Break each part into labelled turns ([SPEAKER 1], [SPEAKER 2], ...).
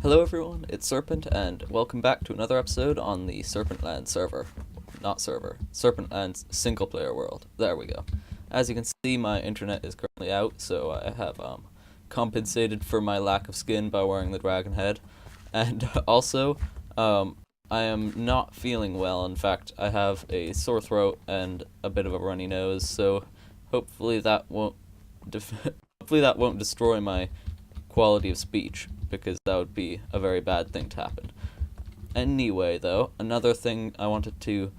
[SPEAKER 1] Hello everyone, it's Serpent, and welcome back to another episode on the Serpentland server. Not server, Serpentland's single-player world. There we go. As you can see, my internet is currently out, so I have compensated for my lack of skin by wearing the dragon head. And also, I am not feeling well. In fact, I have a sore throat and a bit of a runny nose, so hopefully that won't destroy my quality of speech, because that would be a very bad thing to happen. Anyway, though, another thing I wanted to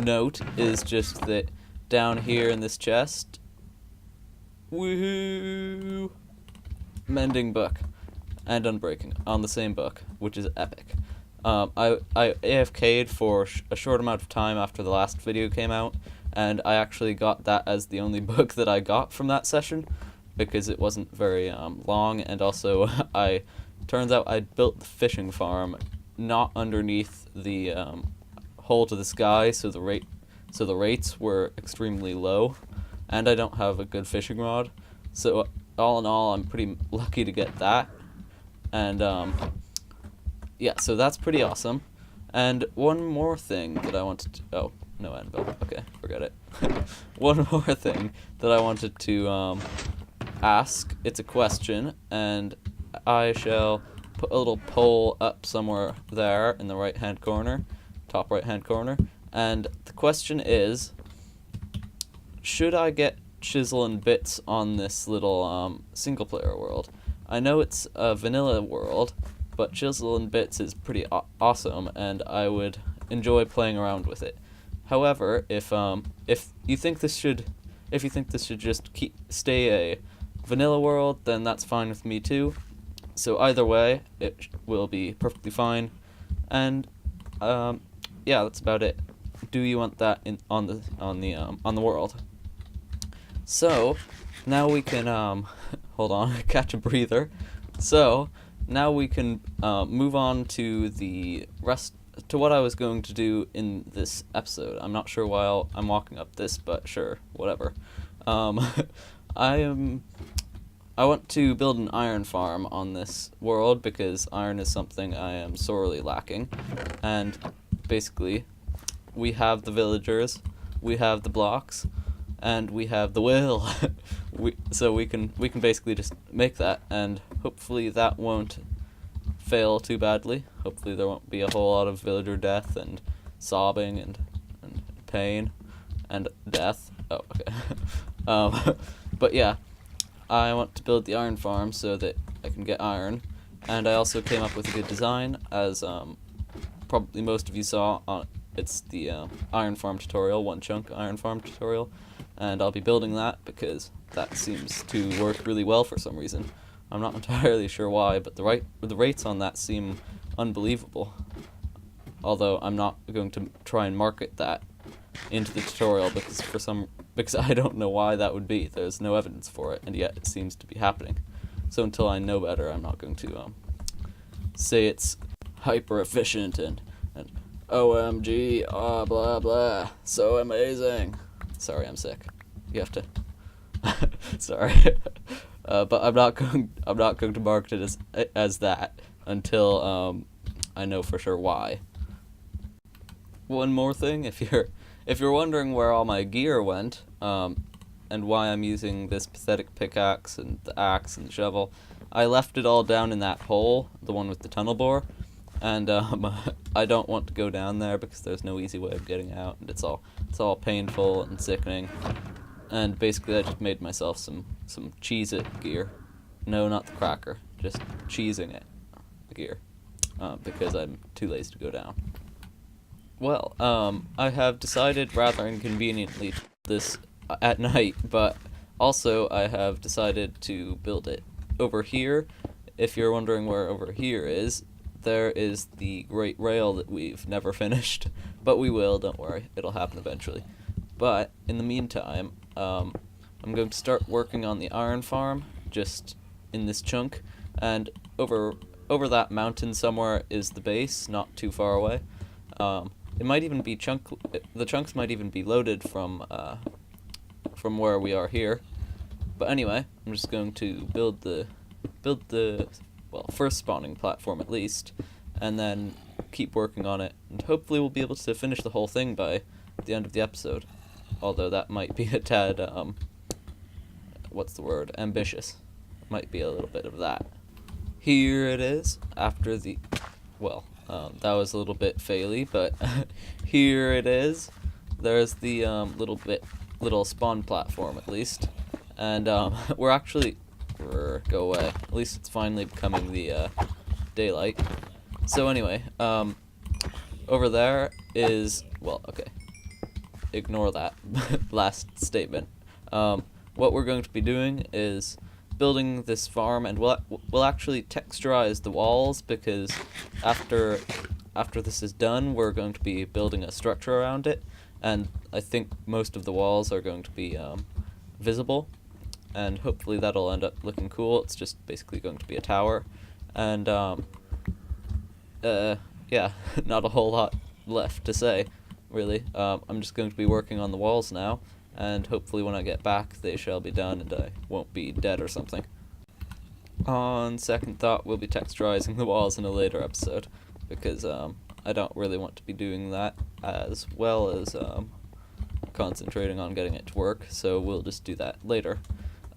[SPEAKER 1] note is just that down here in this chest, woohoo, mending book and unbreaking on the same book, which is epic. I AFK'd for a short amount of time after the last video came out, and I actually got that as the only book that I got from that session, because it wasn't very long, and also turns out I built the fishing farm not underneath the hole to the sky, so the rates were extremely low, and I don't have a good fishing rod, so all in all I'm pretty lucky to get that, and yeah, so that's pretty awesome. And one more thing that I wanted to, oh, no anvil, okay, forget it. One more thing that I wanted to ask. It's a question, and I shall put a little poll up somewhere there in the right-hand corner, top right-hand corner, and the question is, should I get chisel and bits on this little single-player world? I know it's a vanilla world, but chisel and bits is pretty awesome, and I would enjoy playing around with it. However, if you think this should just stay a vanilla world, then that's fine with me too. So either way, it will be perfectly fine. And yeah, that's about it. Do you want that on the world? So now we can hold on, catch a breather. So now we can move on to the rest, to what I was going to do in this episode. I'm not sure why I'm walking up this, but sure, whatever. I want to build an iron farm on this world, because iron is something I am sorely lacking. And basically, we have the villagers, we have the blocks, and we have the will. So we can basically just make that, and hopefully that won't fail too badly. Hopefully there won't be a whole lot of villager death and sobbing and pain and death. Oh, okay. But yeah, I want to build the iron farm so that I can get iron, and I also came up with a good design, as probably most of you saw. It's the iron farm tutorial, one chunk iron farm tutorial, and I'll be building that because that seems to work really well for some reason. I'm not entirely sure why, but the rates on that seem unbelievable. Although I'm not going to try and market that into the tutorial, because I don't know why that would be. There's no evidence for it, and yet it seems to be happening. So until I know better, I'm not going to say it's hyper efficient and OMG, blah blah, so amazing. Sorry, I'm sick. You have to. Sorry, but I'm not going to market it as that until I know for sure why. One more thing, if you're wondering where all my gear went, and why I'm using this pathetic pickaxe and the axe and the shovel, I left it all down in that hole, the one with the tunnel bore, and I don't want to go down there because there's no easy way of getting out, and it's all painful and sickening. And basically I just made myself some Cheez-It gear. No, not the cracker, just cheesing it gear, because I'm too lazy to go down. Well, I have decided rather inconveniently this at night, but also I have decided to build it over here. If you're wondering where over here is, there is the Great Rail that we've never finished, but we will, don't worry, it'll happen eventually. But in the meantime, I'm going to start working on the iron farm, just in this chunk, and over that mountain somewhere is the base, not too far away. It might even be the chunks might even be loaded from where we are here. But anyway, I'm just going to build the well, first spawning platform at least, and then keep working on it, and hopefully we'll be able to finish the whole thing by the end of the episode. Although that might be a tad, what's the word, ambitious. Might be a little bit of that. Here it is, after the, well, that was a little bit faily, but here it is. There's the little spawn platform at least, and we're actually, go away. At least it's finally becoming the daylight. So anyway, over there is, well, okay, ignore that last statement. What we're going to be doing is building this farm, and we'll actually texturize the walls, because after this is done, we're going to be building a structure around it, and I think most of the walls are going to be visible, and hopefully that'll end up looking cool. It's just basically going to be a tower, and yeah, not a whole lot left to say, really. I'm just going to be working on the walls now, and hopefully when I get back they shall be done and I won't be dead or something. On second thought, we'll be texturizing the walls in a later episode, because I don't really want to be doing that as well as concentrating on getting it to work, so we'll just do that later.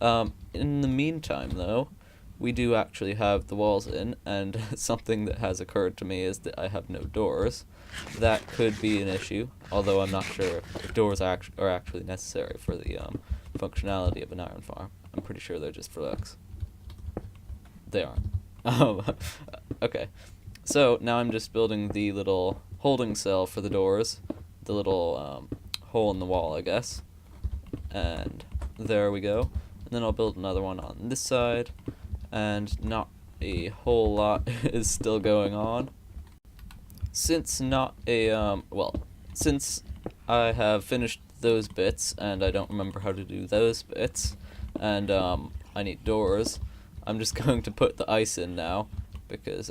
[SPEAKER 1] In the meantime, though, we do actually have the walls in, and something that has occurred to me is that I have no doors. That could be an issue, although I'm not sure if doors are actually necessary for the functionality of an iron farm. I'm pretty sure they're just for looks. They aren't. Okay, so now I'm just building the little holding cell for the doors, the little hole in the wall, I guess, and there we go. And then I'll build another one on this side, and not a whole lot is still going on. Since since I have finished those bits, and I don't remember how to do those bits, and I need doors, I'm just going to put the ice in now, because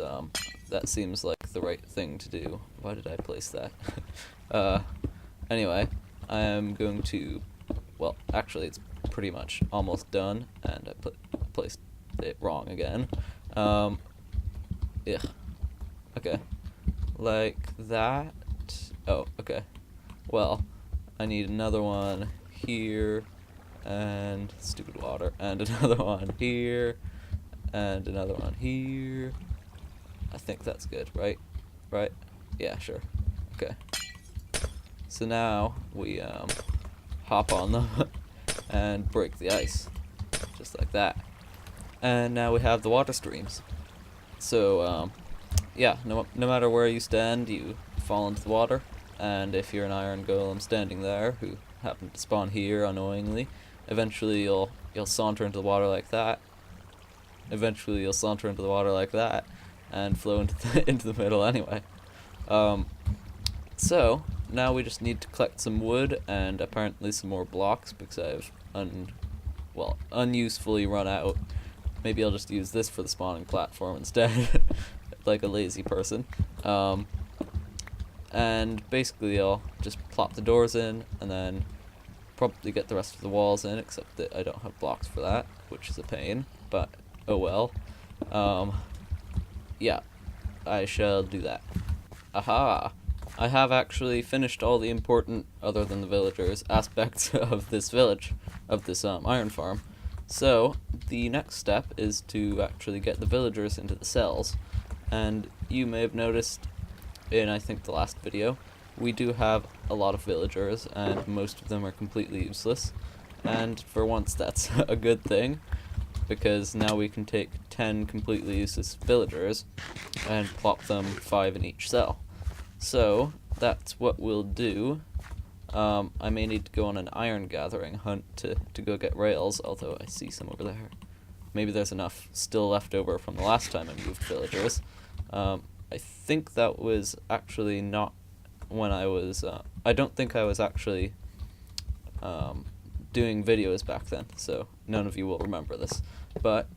[SPEAKER 1] that seems like the right thing to do. Why did I place that? Anyway, I am going to, well, actually it's pretty much almost done, and I placed it wrong again. Yeah. Okay. Like that. Oh, okay. Well, I need another one here, and stupid water, and another one here, and another one here. I think that's good, right? Right? Yeah, sure. Okay. So now we hop on them and break the ice, just like that. And now we have the water streams. So yeah, no matter where you stand, you fall into the water, and if you're an iron golem standing there who happened to spawn here unknowingly, eventually you'll saunter into the water like that. Eventually you'll saunter into the water like that, and flow into the middle anyway. So now we just need to collect some wood and apparently some more blocks, because I've unusefully run out. Maybe I'll just use this for the spawning platform instead, like a lazy person. And basically I'll just plop the doors in, and then probably get the rest of the walls in, except that I don't have blocks for that, which is a pain, but oh well. Yeah, I shall do that. Aha! I have actually finished all the important, other than the villagers, aspects of this village, of this iron farm. So, the next step is to actually get the villagers into the cells. And you may have noticed in, I think, the last video, we do have a lot of villagers, and most of them are completely useless. And for once, that's a good thing, because now we can take 10 completely useless villagers and plop them 5 in each cell. So, that's what we'll do. I may need to go on an iron gathering hunt to go get rails, although I see some over there. Maybe there's enough still left over from the last time I moved villagers. I think that was actually not when I was, I don't think I was actually doing videos back then, so none of you will remember this. But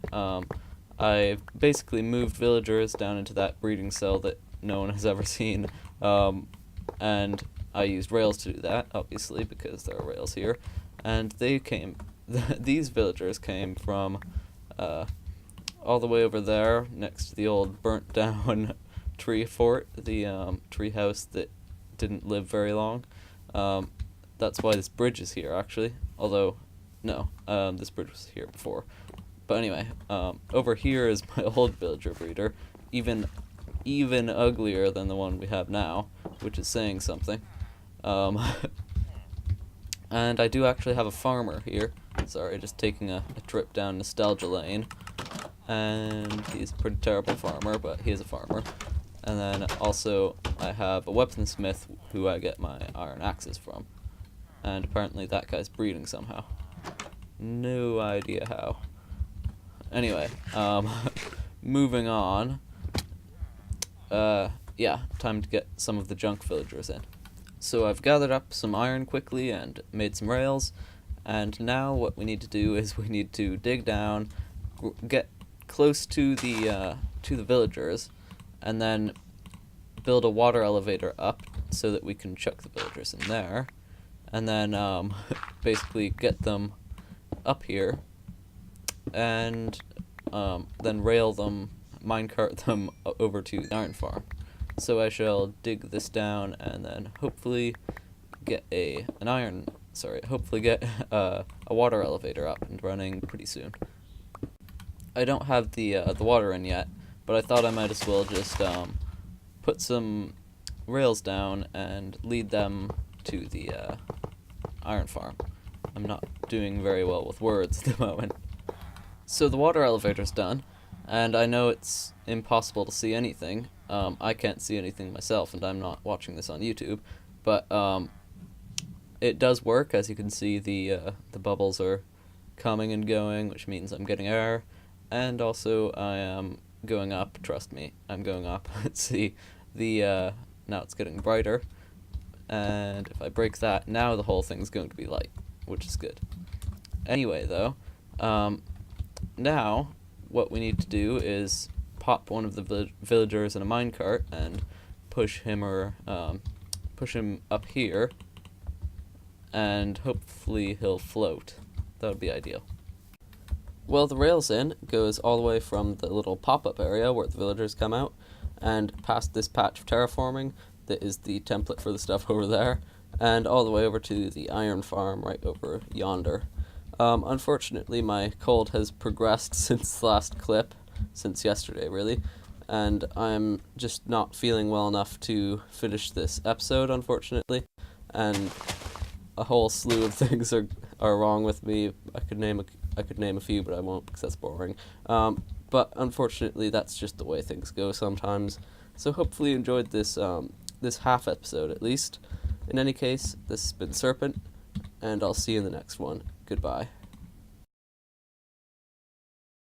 [SPEAKER 1] I basically moved villagers down into that breeding cell that no one has ever seen, and I used rails to do that, obviously, because there are rails here, and they came, these villagers came from all the way over there, next to the old burnt down tree fort, the tree house that didn't live very long. That's why this bridge is here, actually. Although, no, this bridge was here before. But anyway, over here is my old villager breeder, even uglier than the one we have now, which is saying something. And I do actually have a farmer here. Sorry, just taking a trip down nostalgia lane. And he's a pretty terrible farmer, but he is a farmer. And then also I have a weaponsmith who I get my iron axes from. And apparently that guy's breeding somehow. No idea how. Anyway, moving on. Yeah, time to get some of the junk villagers in. So I've gathered up some iron quickly and made some rails, and now what we need to do is we need to dig down, get close to the villagers, and then build a water elevator up so that we can chuck the villagers in there, and then basically get them up here, and then rail them, minecart them over to the iron farm. So I shall dig this down and then hopefully get a water elevator up and running pretty soon. I don't have the water in yet, but I thought I might as well just put some rails down and lead them to the iron farm. I'm not doing very well with words at the moment. So the water elevator's done, and I know it's impossible to see anything. I can't see anything myself, and I'm not watching this on YouTube, but it does work. As you can see, the bubbles are coming and going, which means I'm getting air, and also I am going up. Trust me, I'm going up. See, now it's getting brighter, and if I break that, now the whole thing's going to be light, which is good. Anyway, though, now what we need to do is pop one of the villagers in a minecart and push him up here, and hopefully he'll float. That would be ideal. Well, the rails in goes all the way from the little pop-up area where the villagers come out, and past this patch of terraforming that is the template for the stuff over there, and all the way over to the iron farm right over yonder. Unfortunately, my cold has progressed since the last clip, since yesterday really, and I'm just not feeling well enough to finish this episode, unfortunately, and a whole slew of things are wrong with me. I could name a few, but I won't because that's boring. But unfortunately, that's just the way things go sometimes. So hopefully you enjoyed this this half episode at least. In any case, this has been Serpent, and I'll see you in the next one. Goodbye.